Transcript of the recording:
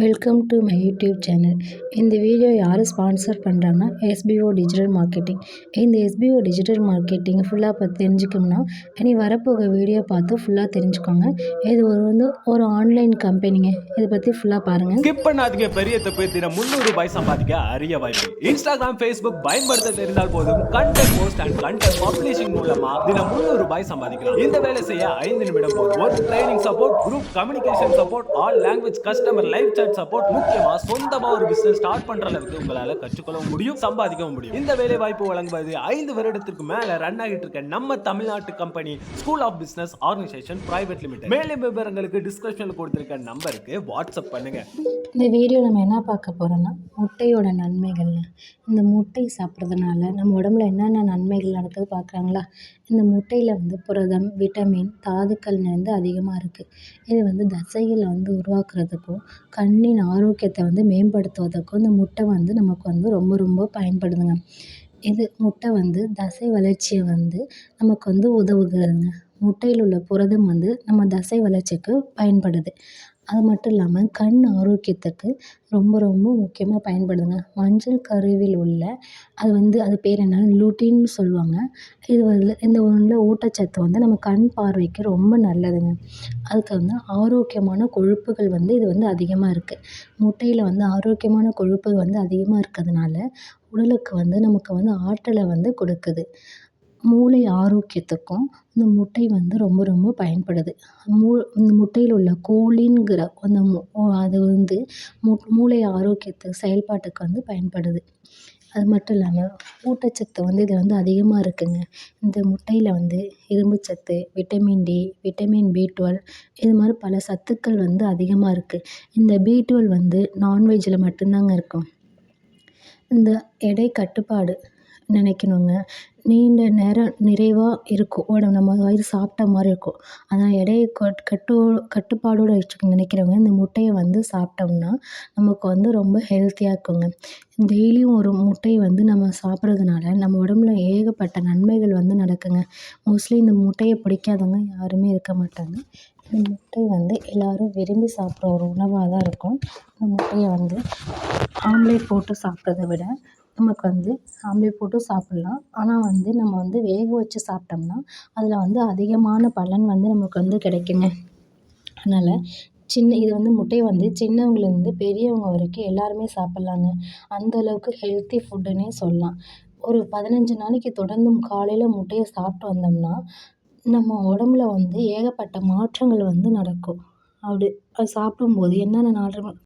Welcome to my YouTube channel. இந்த video யார் sponsor பண்ணுறாங்கன்னா எஸ்பிஓ டிஜிட்டல் மார்க்கெட்டிங். இந்த எஸ்பிஓ டிஜிட்டல் மார்க்கெட்டிங் ஃபுல்லாக பற்றி தெரிஞ்சுக்கணும்னா இனி வரப்போகிற வீடியோ பார்த்து ஃபுல்லாக தெரிஞ்சுக்கோங்க. இது ஒரு ஆன்லைன் கம்பெனிங்க. இதை பற்றி ஃபுல்லாக பாருங்கள். ஸ்கிப் பண்ணாதீங்க. பெரிய தப்பு. தினம் ₹300 சம்பாதிக்க அரிய வாய்ப்பு. இன்ஸ்டாகிராம், ஃபேஸ்புக் பயன்படுத்த தெரிந்தால் போதும். Content post and content publishing மூலமா தினம் ₹300 சம்பாதிக்கலாம். இந்த வேலை செய்ய 5 நிமிடம் போதும். ஒரு training support, group communication support, all language customer live chat support, முக்கியமா சொந்தமா ஒரு பிசினஸ் ஸ்டார்ட் பண்ற அளவுக்கு உங்களால கற்றுக்கொள்ளவும் முடியும், சம்பாதிக்கவும் முடியும். இந்த வேலை வாய்ப்பு வழங்குவது 5 வருடத்திற்கு மேல ரன் ஆகிட்டு இருக்க நம்ம தமிழ்நாட்டு company school of business organization private limited. மேலும் விவரங்களுக்கு டிஸ்கிரிப்ஷன்ல கொடுத்திருக்க நம்பருக்கு வாட்ஸ்அப் பண்ணுங்க. இந்த வீடியோ நம்ம என்ன பார்க்க போகிறோம்னா முட்டையோட நன்மைகள்ங்க. இந்த முட்டை சாப்பிட்றதுனால நம்ம உடம்புல என்னென்ன நன்மைகள் நடக்குது பார்க்குறாங்களா? இந்த முட்டையில் புரதம், விட்டமின், தாதுக்கள் அதிகமாக இருக்குது. இது தசைகளை உருவாக்குறதுக்கும் கண்ணின் ஆரோக்கியத்தை மேம்படுத்துவதற்கும் இந்த முட்டை நமக்கு ரொம்ப ரொம்ப பயன்படுதுங்க. இது முட்டை தசை வளர்ச்சியை நமக்கு உதவுகிறதுங்க. முட்டையில் உள்ள புரதம் நம்ம தசை வளர்ச்சிக்கு பயன்படுது. அது மட்டும் இல்லாமல் கண் ஆரோக்கியத்துக்கு ரொம்ப ரொம்ப முக்கியமாக பயன்படுதுங்க. மஞ்சள் கருவில் உள்ள அது பேர் என்னன்னா லூட்டின்னு சொல்லுவாங்க. இந்த உள்ள ஊட்டச்சத்து நம்ம கண் பார்வைக்கு ரொம்ப நல்லதுங்க. அதுக்கு ஆரோக்கியமான கொழுப்புகள் இது அதிகமாக இருக்குது. முட்டையில் ஆரோக்கியமான கொழுப்புகள் அதிகமாக இருக்கிறதுனால உடலுக்கு நமக்கு ஆற்றலை கொடுக்குது. மூளை ஆரோக்கியத்துக்கும் இந்த முட்டை ரொம்ப ரொம்ப பயன்படுது. இந்த முட்டையில் உள்ள கோலின்கிற அந்த அது மூளை ஆரோக்கியத்துக்கு செயல்பாட்டுக்கு பயன்படுது. அது மட்டும் இல்லாமல் ஊட்டச்சத்து இது அதிகமாக இருக்குங்க. இந்த முட்டையில் இரும்புச்சத்து, விட்டமின் டி, விட்டமின் பி12 இது மாதிரி பல சத்துக்கள் அதிகமாக இருக்குது. இந்த பி12 நான்வெஜ்ஜில் மட்டும்தாங்க இருக்கும். இந்த எடை கட்டுப்பாடு நினைக்கணுங்க. நீண்ட நேரம் நிறைவாக இருக்கும் நம்ம வயிறு சாப்பிட்ட மாதிரி இருக்கும். ஆனால் எடையை கட்டுப்பாடோடு வச்சுக்க நினைக்கிறவங்க இந்த முட்டையை சாப்பிட்டோம்னா நமக்கு ரொம்ப ஹெல்த்தியாக இருக்குங்க. டெய்லியும் ஒரு முட்டை நம்ம சாப்பிட்றதுனால நம்ம உடம்புல ஏகப்பட்ட நன்மைகள் நடக்குங்க. மோஸ்ட்லி இந்த முட்டையை பிடிக்காதவங்க யாருமே இருக்க மாட்டாங்க. இந்த முட்டை எல்லோரும் விரும்பி சாப்பிட்ற ஒரு உணவாக தான் இருக்கும். இந்த முட்டையை ஆம்லேட் போட்டு சாப்பிட்றத விட நமக்கு ஆம்லேட் போட்டு சாப்பிட்லாம். ஆனால் நம்ம வேக வச்சு சாப்பிட்டோம்னா அதில் அதிகமான பலன் நமக்கு கிடைக்குங்க. அதனால் இது முட்டையை சின்னவங்கலேருந்து பெரியவங்க வரைக்கும் எல்லாருமே சாப்பிட்லாங்க. அந்தளவுக்கு ஹெல்த்தி ஃபுட்டுன்னே சொல்லலாம். ஒரு 15 நாளைக்கு தொடர்ந்து காலையில் முட்டையை சாப்பிட்டு வந்தோம்னா நம்ம உடம்புல ஏகப்பட்ட மாற்றங்கள் நடக்கும். அது சாப்பிடும்போது என்னென்ன